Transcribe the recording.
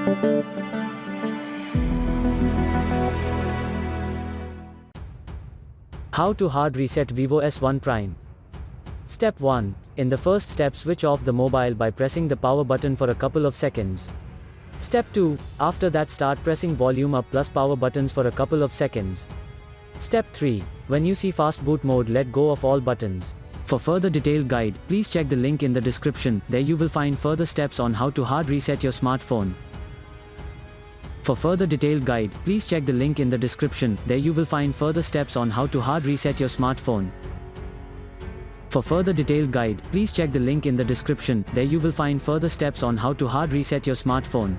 How to hard reset Vivo S1 Prime. Step 1. In the first step, switch off the mobile by pressing the power button for a couple of seconds. Step 2. After that, start pressing volume up plus power buttons for a couple of seconds. Step 3. When you see fast boot mode, let go of all buttons. For further detailed guide, please check the link in the description. There you will find further steps on how to hard reset your smartphone. For further detailed guide, please check the link in the description. There you will find further steps on how to hard reset your smartphone. For further detailed guide, please check the link in the description. There you will find further steps on how to hard reset your smartphone.